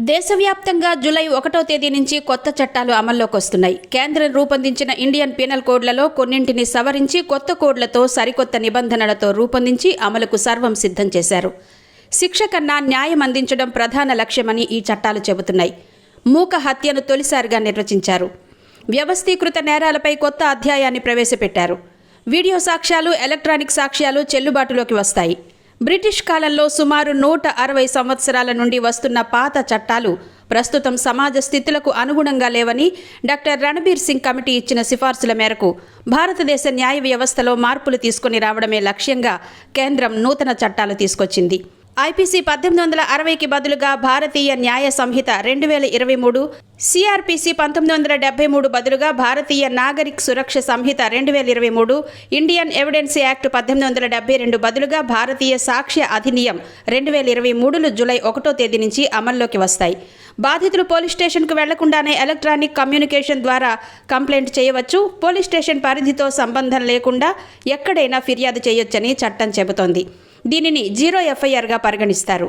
దేశవ్యాప్తంగా జూలై 1వ తేదీ నుంచి కొత్త చట్టాలు అమల్లోకి వస్తున్నాయి. కేంద్రం రూపొందించిన ఇండియన్ పీనల్ కోడ్లలో కొన్నింటిని సవరించి కొత్త కోడ్లతో సరికొత్త నిబంధనలతో రూపొందించి అమలుకు సర్వం సిద్ధం చేశారు. శిక్ష కన్నా న్యాయం అందించడం ప్రధాన లక్ష్యమని ఈ చట్టాలు చెబుతున్నాయి. మూక హత్యను తొలిసారిగా నిర్వచించారు. వ్యవస్థీకృత నేరాలపై కొత్త అధ్యాయాన్ని ప్రవేశపెట్టారు. వీడియో సాక్ష్యాలు, ఎలక్ట్రానిక్ సాక్ష్యాలు చెల్లుబాటులోకి వస్తాయి. బ్రిటిష్ కాలంలో సుమారు 160 సంవత్సరాల నుండి వస్తున్న పాత చట్టాలు ప్రస్తుతం సమాజ స్థితులకు అనుగుణంగా లేవని డాక్టర్ రణబీర్ సింగ్ కమిటీ ఇచ్చిన సిఫార్సుల మేరకు భారతదేశ న్యాయ వ్యవస్థలో మార్పులు తీసుకుని రావడమే లక్ష్యంగా కేంద్రం నూతన చట్టాలు తీసుకొచ్చింది. ఐపీసీ 1860కి బదులుగా భారతీయ న్యాయ సంహిత 2023, సిఆర్పిసి 1973 బదులుగా భారతీయ నాగరిక్ సురక్ష సంహిత 2023, ఇండియన్ ఎవిడెన్స్ యాక్ట్ 1872 బదులుగా భారతీయ సాక్ష్య అధినియం 2023లు జూలై 1వ తేదీ నుంచి అమల్లోకి వస్తాయి. బాధితులు పోలీస్ స్టేషన్కు వెళ్లకుండానే ఎలక్ట్రానిక్ కమ్యూనికేషన్ ద్వారా కంప్లైంట్ చేయవచ్చు. పోలీస్ స్టేషన్ పరిధితో సంబంధం లేకుండా ఎక్కడైనా ఫిర్యాదు చేయొచ్చని చట్టం చెబుతోంది. దీనిని జీరో ఎఫ్ఐఆర్గా పరిగణిస్తారు.